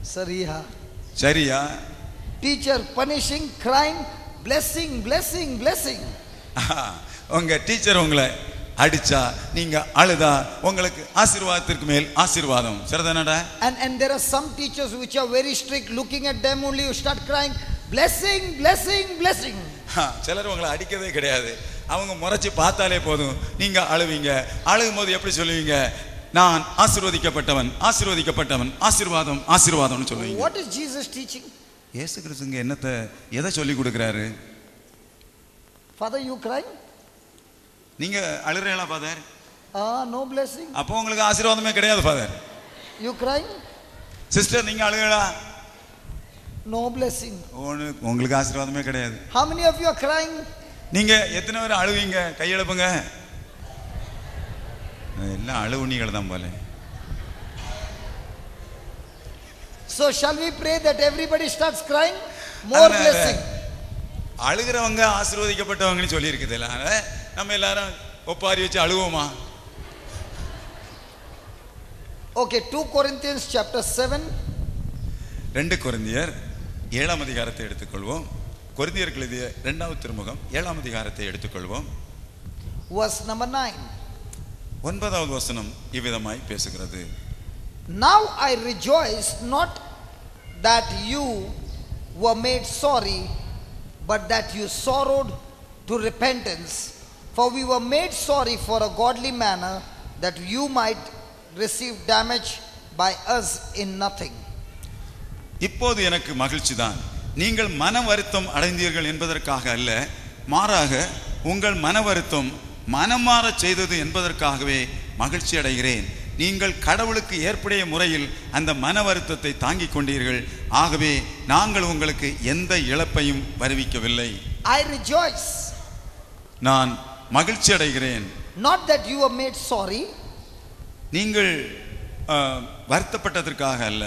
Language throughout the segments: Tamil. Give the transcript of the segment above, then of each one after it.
Sariya. சரியா? Teacher punishing, crying, blessing, blessing, blessing. உங்க டீச்சர் உங்களை அடிச்சா நீங்க அழுதா உங்களுக்கு ஆசீர்வாதத்திற்கு மேல் ஆசீர்வாதம். சரிதானடா? And there are some teachers which are very strict. Looking at them only you start crying, blessing, blessing, blessing. சிலர் உங்களை அடிக்கவே கிடையாது. அவங்க முறைச்சு பார்த்தாலே போதும் நீங்க அழுவீங்க. அழுகும் போது எப்படி சொல்லுவீங்க? நான் ஆசீர்வதிக்கப்பட்டவன், ஆசீர்வதிக்கப்பட்டவன், ஆசீர்வாதம், ஆசீர்வாதம்னு சொல்லுவீங்க. What is Jesus teaching? இயேசு கிறிஸ்துங்க என்னத்தை எதை சொல்லி கொடுக்குறாரு? Father, you crying? நீங்க அழுறீங்களா ஃபாதர்? No blessing. அப்போ உங்களுக்கு ஆசீர்வாதமே கிடையாது ஃபாதர். You crying? சிஸ்டர் நீங்க அழுறீங்களா? No blessing. உங்களுக்கு ஆசீர்வாதமே கிடையாது. How many of you are crying? நீங்க எத்தனை பேர் அழுவீங்க? கையெழுப்புங்க. எல்லாம் அழுவுணிகள் தான் போல. So shall we pray that everybody starts crying? More blessing. அழுகிறவங்க ஆசீர்வதிக்கப்பட்டவங்கன்னு சொல்லி இருக்குது. நம்ம எல்லாரும் ஒப்பாரி வச்சு அழுவோமா? Okay, 2 Corinthians chapter 7. 2 கொரிந்தியர் 7ஆம் அதிகாரத்தை எடுத்துக்கொள்வோம். கொரிந்தியருக்கு எழுதிய 2வது திருமுகம் 7ஆம் அதிகாரத்தை எடுத்துக்கொள்வோம். Verse number 9. 9வது வசனம் இவ்விதமாய் பேசுகிறது. Now I rejoice not that you were made sorry, but that you sorrowed to repentance. For we were made sorry for a godly manner, that you might receive damage by us in nothing. இப்போது எனக்கு மகிழ்ச்சி தான், நீங்கள் மன வருத்தம் அடைந்தீர்கள் என்பதற்காக அல்ல, மாறாக உங்கள் மன வருத்தம் மனமாறச் செய்தது என்பதற்காகவே மகிழ்ச்சி அடைகிறேன். நீங்கள் கடவுளுக்கு ஏற்புடைய முறையில் அந்த மன வருத்தத்தை தாங்கிக் கொண்டீர்கள். ஆகவே நாங்கள் உங்களுக்கு எந்த இழப்பையும் வருவிக்கவில்லை. I rejoice. நான் மகிழ்ச்சி அடைகிறேன். Not that you were made sorry. நீங்கள் வருத்தப்பட்டதற்காக அல்ல.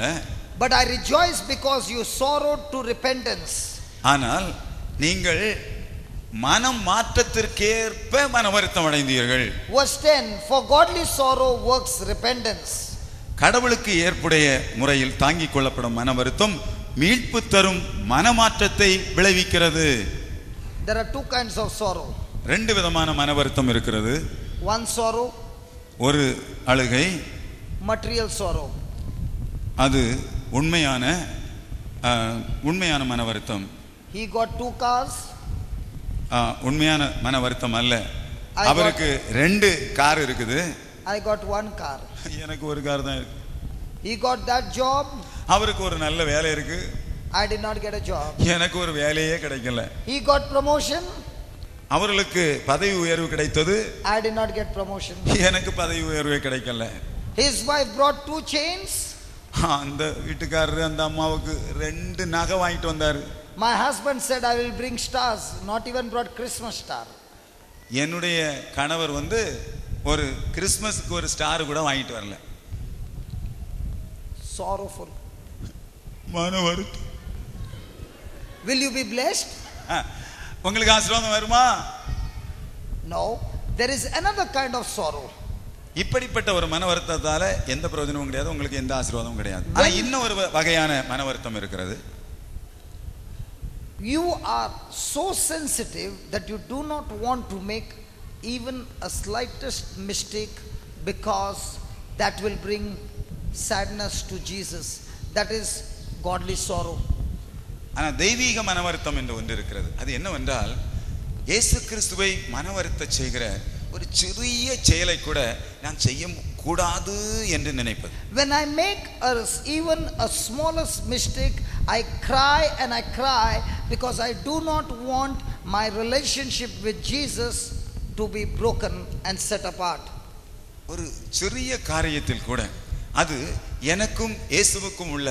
But I rejoice because you sorrowed to repentance. ஆனால் நீங்கள் மனம் மாற்றத்திற்கேற்ப மன வருத்தம் அடைந்தீர்கள். Verse 10. For godly sorrow works repentance. கடவுளுக்கு ஏற்புடைய முறையில் தாங்கிக் கொள்ளப்படும் மன வருத்தம் மீட்பு தரும் மனமாற்றத்தை விளைவிக்கிறது. There are 2 kinds of sorrow. 2 விதமான மன வருத்தம் இருக்கிறது. One sorrow, ஒரு அழுகை, material sorrow. அது உண்மையான மன வருத்தம். He got 2 cars. உண்மையான மன வருத்தம் அல்ல. அவருக்கு 2 கார் இருக்குது. I got 1 car. எனக்கு ஒரு கார் தான் இருக்கு. He got that job. அவருக்கு ஒரு நல்ல வேலை இருக்கு. I did not get a job. எனக்கு ஒரு வேலையே கிடைக்கல. He got promotion. அவர்களுக்கு பதவி உயர்வு கிடைத்தது. I did not get promotion. எனக்கு பதவி உயர்வே கிடைக்கல. His wife brought 2 chains. அந்த வீட்டுக்காரர் அந்த அம்மாவுக்கு 2 நகை வாங்கிட்டு வந்தாரு. My husband said I will bring stars. Not even brought Christmas star. என்னுடைய கணவர் ஒரு கிறிஸ்மஸ்க்கு ஒரு ஸ்டார் கூட வாங்கிட்டு வரல. Sorrowful. மன வருத்தம். Will you be blessed? உங்களுக்கு ஆசீர்வாதம் வருமா? No. There is another kind of sorrow. இப்படிப்பட்ட ஒரு மன வருத்தத்தால எந்த பிரயோஜனமும் கிடையாது, உங்களுக்கு எந்த ஆசீர்வாதமும் கிடையாது. ஆனா இன்னும் ஒரு வகையான மன வருத்தம் இருக்கிறது. You are so sensitive that you do not want to make even a slightest mistake, because that will bring sadness to Jesus. That is godly sorrow. ஆனா தெய்வீக மன வருத்தம் என்று ஒன்று இருக்கிறது. அது என்னவென்றால், இயேசு கிறிஸ்துவை மன வருத்த செய்கிற ஒரு சிறிய செயலை கூட நான் செய்ய கூடாது என்று நினைப்பது. When I make even a smallest mistake, I cry and I cry because I do not want my relationship with Jesus to be broken and set apart. ஒரு சிறிய காரியத்தில் கூட அது எனக்கும் இயேசுவுக்கும் உள்ள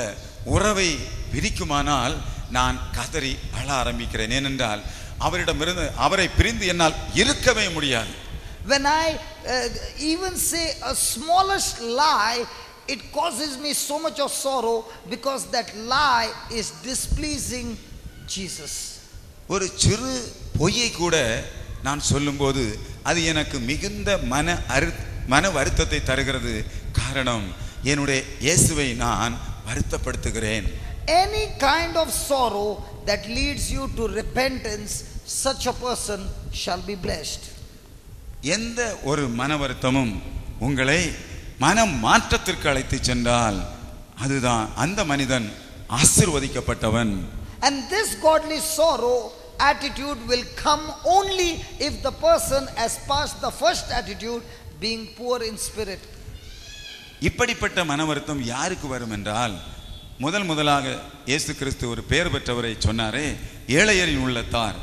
உறவை பிரிக்குமானால் நான் கதறி அழ ஆரம்பிக்கிறேன். ஏனென்றால் அவரை பிரிந்து என்னால் இருக்கவே முடியாது. When I even say a smallest lie, it causes me so much of sorrow because that lie is displeasing Jesus. ஒரு சிறு பொய்யை கூட நான் சொல்லும்போது அது எனக்கு மிகுந்த மன வருத்தத்தை தருகிறது. காரணம், என்னுடைய இயேசுவை நான் வருத்தப்படுத்துகிறேன். Any kind of sorrow that leads you to repentance, such a person shall be blessed. எந்த ஒரு மன வருத்தமும் உங்களை மன மாற்றத்திற்கு அழைத்து சென்றால் அதுதான் அந்த மனிதன் ஆசீர்வதிக்கப்பட்டவன். And this godly sorrow attitude will come only if the person has passed the first attitude, being poor in spirit. இப்படிப்பட்ட மன வருத்தம் யாருக்கு வரும் என்றால், முதலாக இயேசு கிறிஸ்து ஒரு பெயர் பெற்றவரை சொன்னாரே, ஏழையரின் உள்ளத்தார்.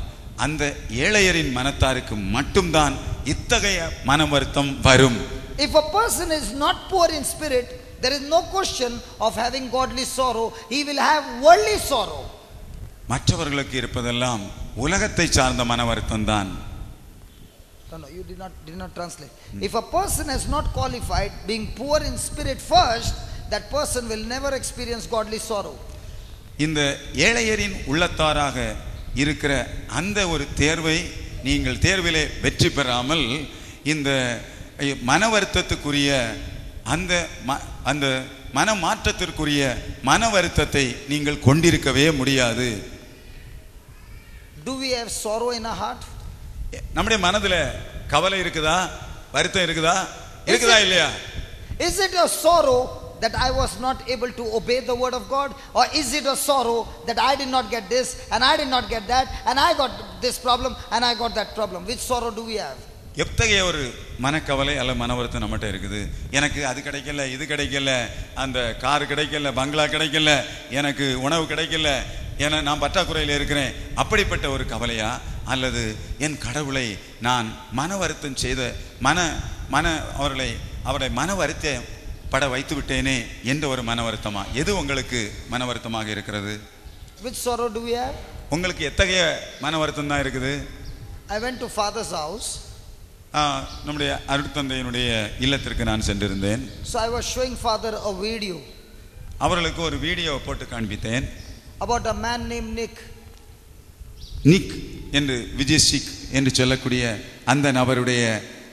அந்த ஏழையரின் மனத்தாருக்கு மட்டும்தான் இத்தகைய மன வருத்தம் வரும். If a person is not poor in spirit, there is no question of having godly sorrow. He will have worldly sorrow. மற்றவர்களுக்கு இருப்பதெல்லாம் உலகத்தை சார்ந்த மன வருத்தம் தான். No, you did not translate. If a person has not qualified being poor in spirit first, that person will never experience godly sorrow. இந்த ஏழையரின் உள்ளத்தாராக இருக்கிற அந்த ஒரு தேர்வை நீங்கள் தேர்விலே வெற்றி பெறாமல் இந்த மன வருத்தத்துக்குரிய அந்த மன மாற்றத்திற்குரிய மன வருத்தத்தை நீங்கள் கொண்டிருக்கவே முடியாது. Do we have sorrow in our heart? நம்முடைய மனதுல கவலை இருக்குதா, வருத்தம் இருக்குதா இல்லையா? Is it a sorrow that I was not able to obey the word of God, or is it a sorrow that I did not get this and I did not get that and I got this problem and I got that problem? Which sorrow do we have? எத்தகைய ஒரு மனக்கவலை அல்ல மன வருத்தம் நம்மகிட்ட இருக்குது? எனக்கு அது கிடைக்கல, இது கிடைக்கல, அந்த கார் கிடைக்கல, பங்களா கிடைக்கல, எனக்கு உணவு கிடைக்கல, என நான் பற்றாக்குறையில் இருக்கிறேன், அப்படிப்பட்ட ஒரு கவலையா? அல்லது என் கடவுளை நான் மன வருத்தம் செய்த அவரை மன வருத்தப்பட வைத்து விட்டேனே என்ற ஒரு மன வருத்தமா? எது உங்களுக்கு மன வருத்தமாக இருக்கிறது? Which sorrow do we have? உங்களுக்கு எத்தகைய மன வருத்தம் தான் இருக்குது? I went to father's house. நம்முடைய அருட்தந்தையினுடைய இல்லத்திற்கு நான் சென்றிருந்தேன். So I was showing father a video. அவர்களுக்கு ஒரு வீடியோ போட்டு காண்பித்தேன். About a man named Nick. நிக் என்று விஜய் சிக் என்று சொல்லக்கூடிய அந்த நபருடைய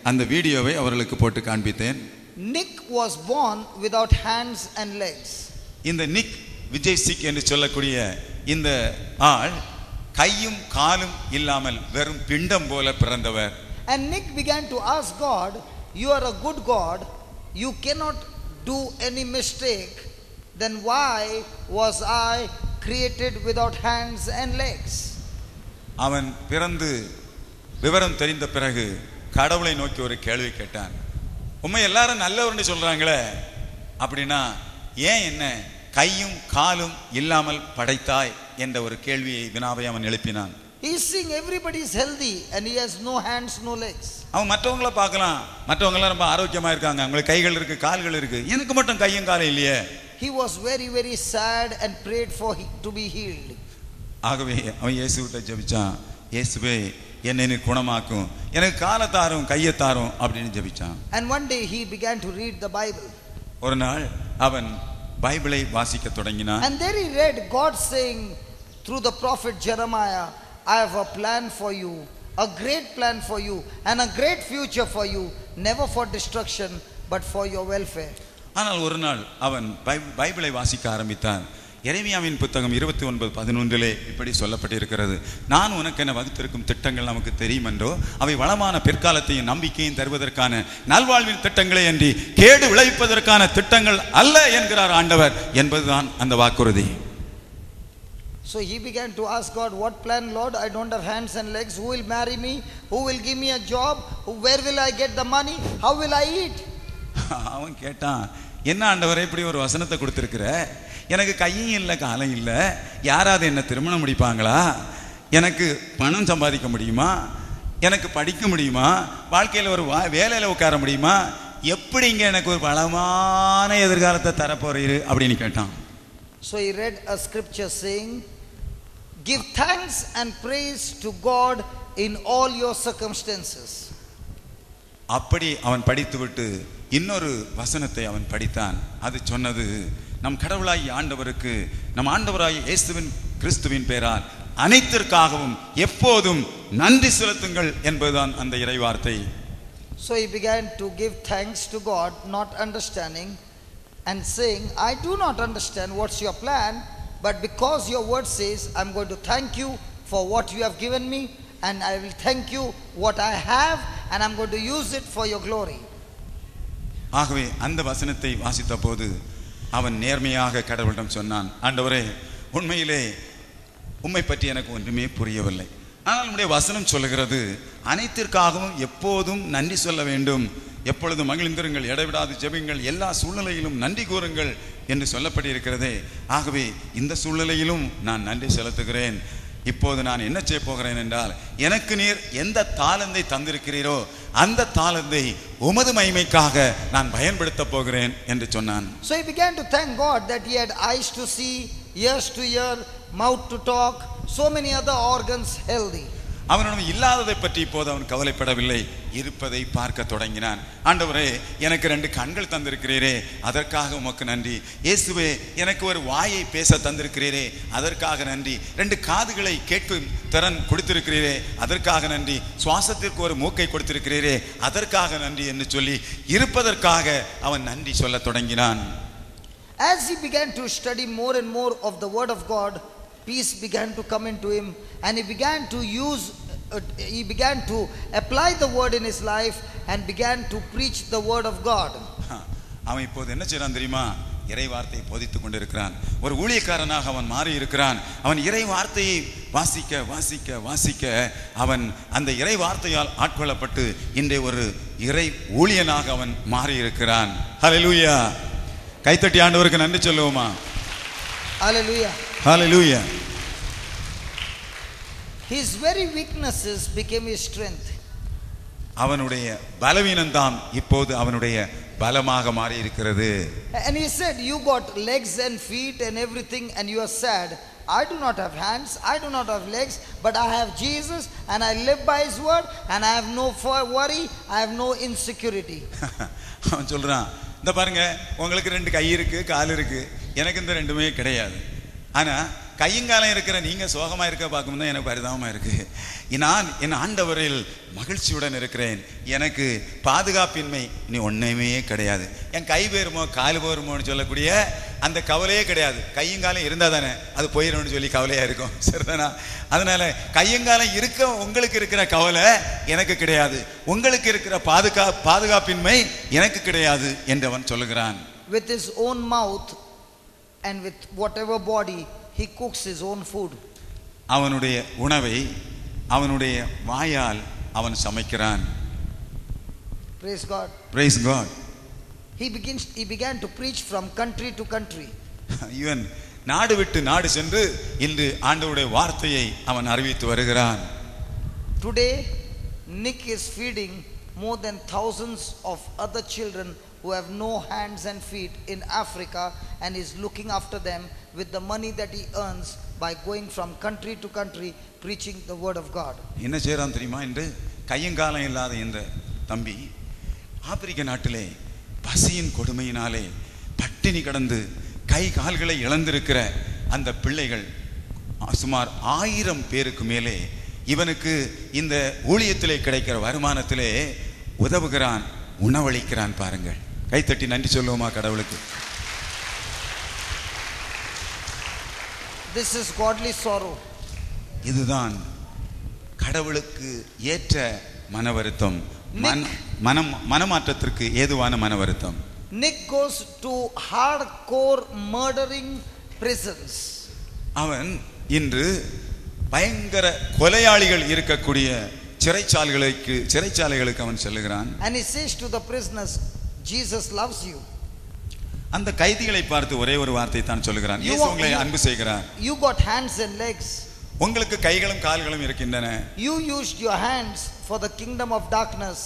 அந்த வீடியோவை அவர்களுக்கு போட்டு காண்பித்தேன். Nick was born without hands and legs. இந்த நிக் விஜய் சிக் என்று சொல்லக்கூடிய இந்த ஆள் கையும் காலும் இல்லாமல் வெறும் பிண்டம் போல பிறந்தவர். And Nick began to ask God, you are a good God, you cannot do any mistake, then why was I created without hands and legs? அவன் பிறந்து விவரம் தெரிந்த பிறகு கடவுளை நோக்கி ஒரு கேள்வி கேட்டான். உண்மை எல்லாரும் நல்லவர்னு சொல்றாங்களே, அப்படின்னா ஏன் என்ன கையும் காலும் இல்லாமல் படைத்தாய் என்ற ஒரு கேள்வியை வினாவை அவன் எழுப்பினான். He is seeing everybody is healthy and he has no hands, no legs. அவன் மற்றவங்கள பார்க்கலாம், மற்றவங்க எல்லாம் ரொம்ப ஆரோக்கியமா இருக்காங்க, அவங்களுக்கு கைகள் இருக்கு, கால்கள் இருக்கு, எனக்கு மட்டும் கையும் காலும் இல்லையே. He was very very sad and prayed for to be healed. ஆகவே அவன் இயேசுவிட்ட ஜெபிச்சான், இயேசுவே என்னை நீ குணமாக்கும், எனக்கு காலை தாரும் கையை தாரும் அப்படின்னு ஜெபிச்சான். And one day he began to read the Bible. ஒரு நாள் அவன் பைபிளை வாசிக்க தொடங்கினான். And there he read God saying through the prophet Jeremiah, I have a plan for you, a great plan for you and a great future for you, never for destruction but for your welfare. ஆனால் ஒரு நாள் அவன் பைபிளை வாசிக்க ஆரம்பித்தான். எரேமியாவின் புத்தகம் 29:11 இப்படி சொல்லப்பட்டிருக்கிறது, நான் உனக்கு என வகுத்திருக்கும் திட்டங்கள் நமக்கு தெரியும் என்றோ, அவை வளமான பிற்காலத்தையும் நம்பிக்கையும் தருவதற்கான நல்வாழ்வின் திட்டங்களே அன்றி கேடு விளைவிப்பதற்கான திட்டங்கள் அல்ல என்கிறார் ஆண்டவர் என்பதுதான் அந்த வாக்குறுதி. So he began to ask God, what plan, Lord? I don't have hands and legs. Who will marry me? Who will give me a job? Where will I get the money? How will I eat? அவன் கேட்டான், என்ன ஆண்டவரே இப்படி ஒரு வசனத்தை கொடுத்திருக்கிற, எனக்கு கையும் இல்லை காலம் இல்லை, யாராவது என்ன திருமணம் முடிப்பாங்களா, எனக்கு பணம் சம்பாதிக்க முடியுமா, எனக்கு படிக்க முடியுமா, வாழ்க்கையில் ஒரு வேலையில் உட்கார முடியுமா, எப்படிங்க எனக்கு ஒரு வளமான எதிர்காலத்தை தரப்போறீரு அப்படின்னு கேட்டான். So he read a scripture saying, give thanks and praise to God in all your circumstances. அப்படி அவன் படித்துவிட்டு இன்னொரு வசனத்தை அவன் படித்தான். அது சொன்னது, நம் கடவுளாய் ஆண்டவருக்கு, நம் ஆண்டவராய் இயேசுவின் கிறிஸ்துவின் பெயரால் அனைத்திற்காகவும் எப்போதும் நன்றி செலுத்துங்கள் என்பதுதான் அந்த இறைவார்த்தை. So he began to give thanks to God, not understanding and saying, I do not understand what's your plan, but because your word says, I'm going to thank you for what you have given me, and I will thank you what I have, and I'm going to use it for your glory. ஆகவே அந்த வசனத்தை வாசித்த போது அவன் நேர்மையாக கடவுளிடம் சொன்னான், ஆண்டவரே, உண்மையிலே உம்மை பற்றி எனக்கு ஒன்றுமே புரியவில்லை. ஆனால் நம்முடைய வசனம் சொல்லுகிறது, அனைத்திற்காகவும் எப்போதும் நன்றி சொல்ல வேண்டும், எப்பொழுதும் மகிழ்ந்திருங்கள், இடைவிடாது ஜெபியுங்கள், எல்லா சூழ்நிலையிலும் நன்றி கூறுங்கள் என்று சொல்லப்பட்டிருக்கிறதே. ஆகவே இந்த சூழ்நிலையிலும் நான் நன்றி செலுத்துகிறேன். இப்போது நான் என்ன செய்ய போகிறேன் என்றால், எனக்கு நீர் எந்த தாளந்தை தந்திருக்கிறீரோ அந்த தாளந்தை உமது மகிமைக்காக நான் பயன்படுத்த போகிறேன் என்று சொன்னான். So he began to thank God that he had eyes to see, ears to hear, mouth to talk, so many other organs healthy. அவனிடம் இல்லாததை பற்றி இப்போது அவன் கவலைப்படவில்லை, இருப்பதை பார்க்க தொடங்கினான். ஆண்டவரே, எனக்கு 2 கண்கள் தந்திருக்கிறீரே, அதற்காக உமக்கு நன்றி. இயேசுவே, எனக்கு ஒரு வாயை பேச தந்திருக்கிறீரே, அதற்காக நன்றி. 2 காதுகளை கேட்கும் திறன் கொடுத்திருக்கிறீரே, அதற்காக நன்றி. சுவாசத்திற்கு ஒரு மூக்கை கொடுத்திருக்கிறீரே, அதற்காக நன்றி என்று சொல்லி இருப்பதற்காக அவன் நன்றி சொல்ல தொடங்கினான். As he began to study more and more of the word of God, peace began to come into him, and he began to apply the word in his life and began to preach the word of God. அவன் இப்போது என்ன செய்றான் தெரியுமா? இறை வார்த்தையை போதித்துக் கொண்டிருக்கிறான். ஒரு ஊழியக்காரனாக அவன் மாறி இருக்கிறான். அவன் இறை வார்த்தையை வாசிக்க வாசிக்க வாசிக்க அவன் அந்த இறை வார்த்தையால் ஆட்கொள்ளப்பட்டு இன்றைய ஒரு இறை ஊழியனாக அவன் மாறி இருக்கிறான். ஹல்லேலூயா! கைத்தட்டி ஆண்டவருக்கு நன்றி சொல்லுவோமா? Hallelujah. Hallelujah. His very weaknesses became his strength. அவனுடைய பலவீனம்தான் இப்போது அவனுடைய பலமாக மாறி இருக்கிறது. And he said, you got legs and feet and everything and you are sad. I do not have hands, I do not have legs, but I have Jesus and I live by his word and I have no worry, I have no insecurity. அவன் சொல்றான், இந்த பாருங்க, உங்களுக்கு 2 கை இருக்கு, கால் இருக்கு, எனக்கு இந்த 2மே கிடையாது. ஆனா கையங்காலம் இருக்கிற நீங்க சோகமா இருக்க பார்க்கும்போது தான் எனக்கு பரிதாபமா இருக்கு. நான் என் ஆண்டவரில் மகிழ்ச்சியுடன் இருக்கிறேன். எனக்கு பாதுகாப்பின்மை இனி ஒன்றுமே கிடையாது. என் கை போயிருமோ கால் போயிருமோன்னு சொல்லக்கூடிய அந்த கவலையே கிடையாது. கையங்காலம் இருந்தா தானே அது போயிடும்னு சொல்லி கவலையா இருக்கும், சரிதானா? அதனால கையங்காலம் இருக்க உங்களுக்கு இருக்கிற கவலை எனக்கு கிடையாது, உங்களுக்கு இருக்கிற பாதுகாப்பின்மை எனக்கு கிடையாது என்று அவன் சொல்லுகிறான். With his own mouth and with whatever body, he cooks his own food. அவனுடைய உணவை அவனுடைய வாயால் அவன் சமைக்கிறான். Praise God. Praise God. He began to preach from country to country. இவன் நாடு விட்டு நாடு சென்று இன்று ஆண்டவருடைய வார்த்தையை அவன் அறிவித்து வருகிறான். Today Nick is feeding more than thousands of other children who have no hands and feet in Africa, and is looking after them with the money that he earns by going from country to country preaching the word of God. என்ன செய்றான் தெரியுமா? இன்று கையங்காலம் இல்லாத இந்த தம்பி ஆப்பிரிக்க நாட்டிலே பசியின் கொடுமையினாலே பட்டினி கடந்து கை கால்களை இழந்திருக்கிற அந்த பிள்ளைகள் சுமார் 1000 பேருக்கு மேலே இவனுக்கு இந்த ஊழியத்திலே கிடைக்கிற வருமானத்திலே உதவுகிறான், உணவளிக்கிறான். பாருங்கள், கைத்தட்டி நன்றி சொல்லுவோமா கடவுளுக்கு? This is godly sorrow. இதுதான் கடவுளுக்கு ஏற்ற மன வருத்தம், மனமாற்றத்திற்கு ஏதுவான மன வருத்தம். Nick goes to hardcore murdering prisons. அவன் இன்று பயங்கர கொலையாளிகள் இருக்கக்கூடிய சிறைச்சாலைகளுக்கு அவன் செல்லுகிறான். And he says to the prisoners, Jesus loves you. அந்த கைதிகளை பார்த்து ஒரே ஒரு வார்த்தை தான் சொல்லுகிறான், இயேசு உங்களை அன்பு செய்கிறார். You got hands and legs. உங்களுக்கு கைகளும் கால்களும் இருக்கின்றன. You used your hands for the kingdom of darkness